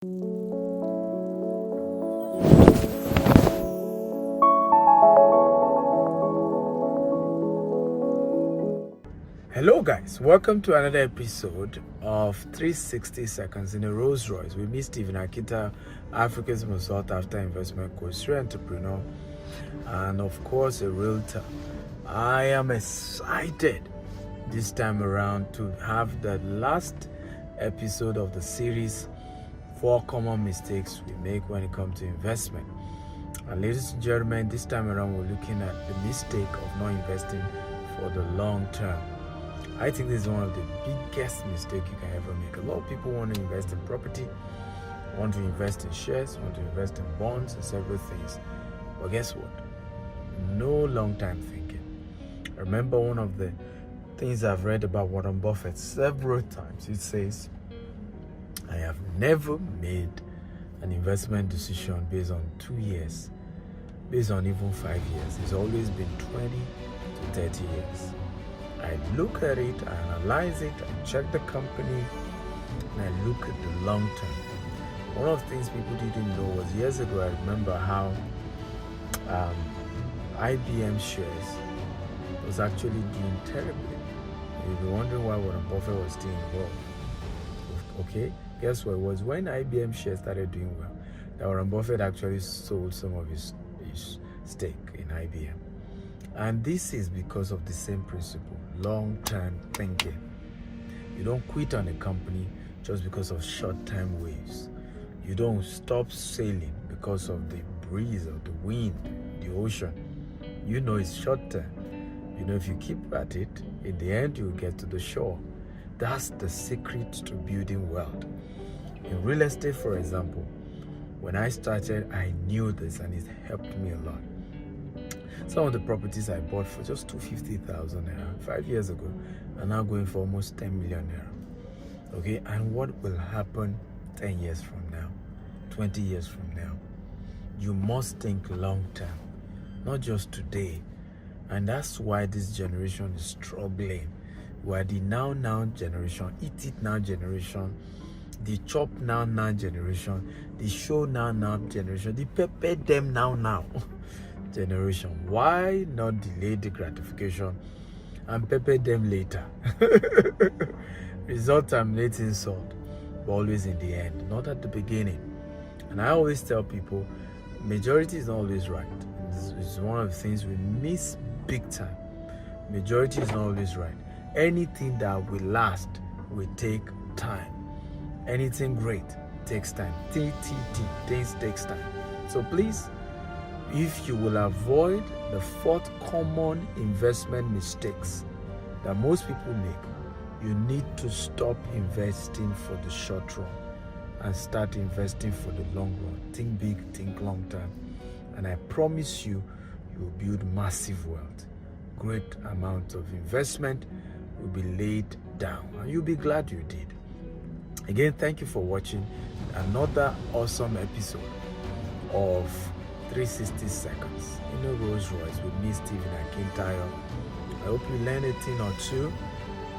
Hello guys, welcome to another episode of 360 Seconds in a Rolls Royce with me, Stephen Akintayo, Africa's most sought after investment coach, serial entrepreneur, and of course a realtor. I am excited this time around to have the last episode of the series, 4 Common Mistakes We Make When It Comes to Investment. And ladies and gentlemen, this time around we're looking at the mistake of not investing for the long term. I think this is one of the biggest mistakes you can ever make. A lot of people want to invest in property, want to invest in shares, want to invest in bonds and several things. But guess what? No long-term thinking. I remember one of the things I've read about Warren Buffett several times. It says, I have never made an investment decision based on 2 years, based on even 5 years. It's always been 20 to 30 years. I look at it, I analyze it, I check the company, and I look at the long term. One of the things people didn't know was years ago, I remember how IBM shares was actually doing terribly. You'll be wondering why Warren Buffett was still involved. Okay, guess what? It was when IBM shares started doing well that Warren Buffett actually sold some of his stake in IBM. And this is because of the same principle, long-term thinking. You don't quit on a company just because of short-term waves. You don't stop sailing because of the breeze of the wind, the ocean. You know it's short-term. You know if you keep at it, in the end you'll get to the shore. That's the secret to building wealth. In real estate, for example, when I started, I knew this and it helped me a lot. Some of the properties I bought for just 250,000 naira 5 years ago are now going for almost 10 million naira. Okay, and what will happen 10 years from now, 20 years from now? You must think long term, not just today. And that's why this generation is struggling. We are the now generation, eat it now generation, the chop now generation, the show now generation, the pepper them now generation. Why not delay the gratification and pepper them later? Result terminates insult, but always in the end, not at the beginning. And I always tell people, majority is not always right. It's one of the things we miss big time. Majority is not always right. Anything that will last will take time. Anything great takes time. Things takes time. So please, if you will avoid the 4th common investment mistakes that most people make, you need to stop investing for the short run and start investing for the long run. Think big, think long term. And I promise you, you will build massive wealth. Great amount of investment will be laid down and you'll be glad you did. Again, thank you for watching another awesome episode of 360 Seconds in a Rolls Royce with me, Stephen Akintayo. I hope you learned a thing or two.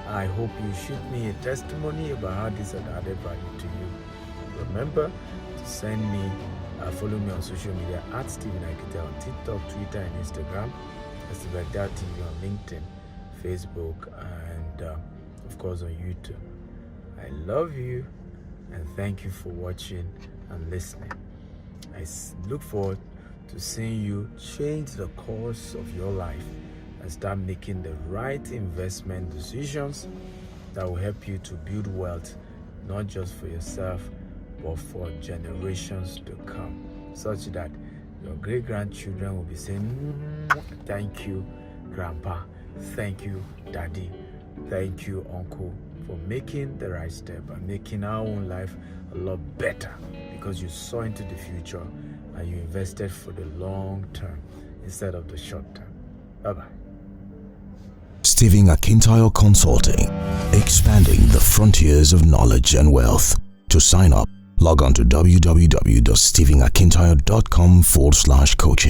I hope you shoot me a testimony about how this had added value to you. Remember to send me, follow me on social media at Stephen Akintayo on TikTok, Twitter, and Instagram. Stephen Akintayo TV on LinkedIn, Facebook, and of course on YouTube. I love you and thank you for watching and listening. I look forward to seeing you change the course of your life and start making the right investment decisions that will help you to build wealth, not just for yourself, but for generations to come, such that your great-grandchildren will be saying, thank you, Grandpa, thank you, Daddy, thank you, Uncle, for making the right step and making our own life a lot better because you saw into the future and you invested for the long term instead of the short term. Bye-bye. Stephen Akintayo Consulting, expanding the frontiers of knowledge and wealth. To sign up, log on to www.stephenakintayo.com/coaching.